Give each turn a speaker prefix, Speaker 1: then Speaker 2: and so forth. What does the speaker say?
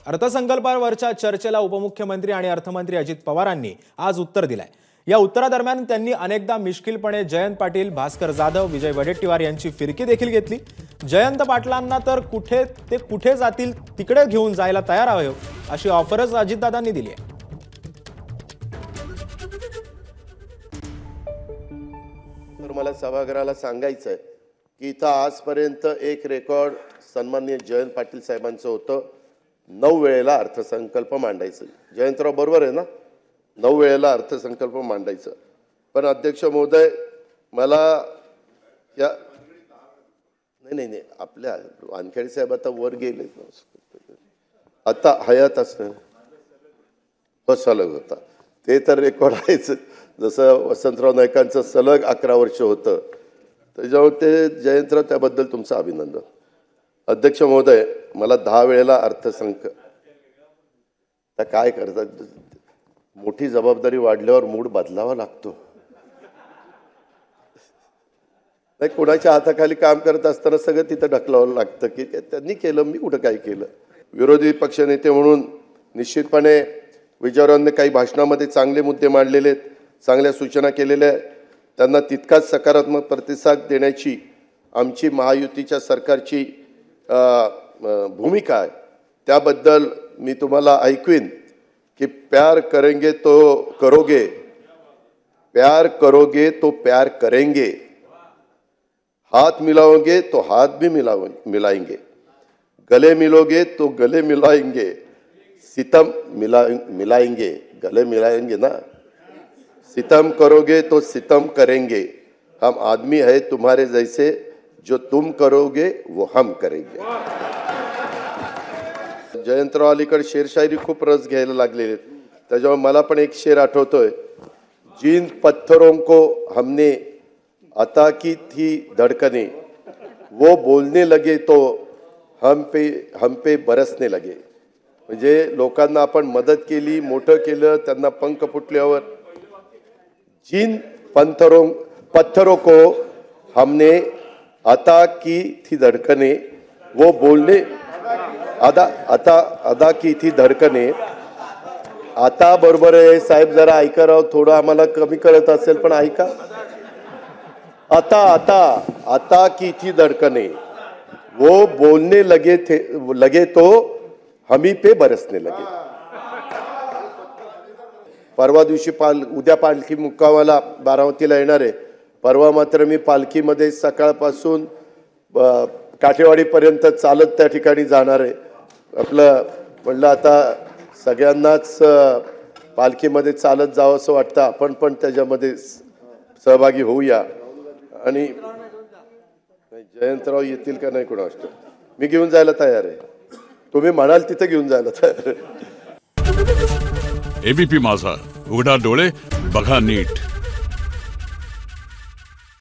Speaker 1: अर्थसंकल्पावरच्या चर्चेला उपमुख्यमंत्री आणि अर्थमंत्री अजित पवारांनी आज उत्तर दिलंय। या उत्तरादरम्यान त्यांनी अनेकदा मिश्किलपणे जयंत पाटील, भास्कर जाधव, विजय वडेट्टीवार यांची फिरकी देखील घेतली। जयंत पाटलांना तर कुठे जातील तिकडे घेऊन जायला तयार आहोत अशी ऑफरच अजितदादांनी दिली आहे।
Speaker 2: तर मला सभागृहाला सांगायचं आहे की इथं आजपर्यंत एक रेकॉर्ड सन्माननीय जयंत पाटील साहेबांचं होतं, 9 वेळेला अर्थसंकल्प मांडायचं। जयंतराव बरोबर आहे ना, 9 वेळेला अर्थसंकल्प मांडायचं। पण अध्यक्ष महोदय मला या नाही आपल्या वानखेडे साहेब आता वर गेले, आता हयात असणार सलग होता ते तर रेकॉर्ड आहेच। जसं वसंतराव नाईकांचं सलग 11 वर्ष होतं, त्याच्यावर ते जयंतराव त्याबद्दल तुमचं अभिनंदन। अध्यक्ष महोदय मला 10 वेळेला आता काय करतात, मोठी जबाबदारी वाढल्यावर मूड बदलावा लागतो। नाही, कोणाच्या हाताखाली काम करत असताना सगळं तिथं ढकलावं लागतं की त्यांनी केलं, मी कुठं काय केलं। विरोधी पक्षनेते म्हणून निश्चितपणे विचारांनी काही भाषणामध्ये चांगले मुद्दे मांडलेले आहेत, चांगल्या सूचना केलेल्या आहेत, त्यांना तितकाच सकारात्मक प्रतिसाद देण्याची आमची महायुतीच्या सरकारची भूमिका आहे। त्याबद्दल मी तुम्हाला ऐकवीन कि प्यार करेंगे तो करोगे, प्यार करोगे तो प्यार करेंगे, हाथ मिलाओगे तो हाथ भी मिलाएंगे, गले मिलोगे तो गले मिलाएंगे, सितम मिलाएंगे, गले मिलाएंगे ना, सितम करोगे तो सितम करेंगे, हम आदमी है तुम्हारे जैसे, जो तुम करोगे वो हम करेंगे। जयंतराव अलीकडे शेरशायरी खूप रस घ्यायला लागलेले, त्याच्यामुळे मला पण एक शेर आठवतोय, जिन पत्थरों को हमने अता की थी धड़कने, वो बोलने लगे तो हम पे बरसने लगे। म्हणजे लोकांना आपण मदत केली, मोठं केलं, त्यांना पंख फुटल्यावर जिन पत्थरों को हमने अता की थी धड़कने, वो बोलने अदा की थी धड़कने। आता बरोबर आहे साहेब, जरा ऐका राव, थोडं आम्हाला कमी कळत असेल पण ऐका। आता की थी धड़कने, वो बोलने लगे तो हमी पे बरसने लगे। परवा दिवशी उद्या पालखी मुक्कामाला बारामतीला येणार आहे। परवा मात्र मी पालखीमध्ये सकाळपासून काठेवाडीपर्यंत चालत त्या ठिकाणी जाणार आहे। आपलं म्हणलं आता सगळ्यांनाच पालखीमध्ये चालत जावं असं वाटतं, आपण पण त्याच्यामध्ये सहभागी होऊया। आणि जयंतराव येतील का नाही कोणास ठाऊक, मी घेऊन जायला तयार आहे, तुम्ही म्हणाल तिथे घेऊन जायला तयार आहे।
Speaker 3: एबीपी माझा, उघडा डोळे बघा नीट।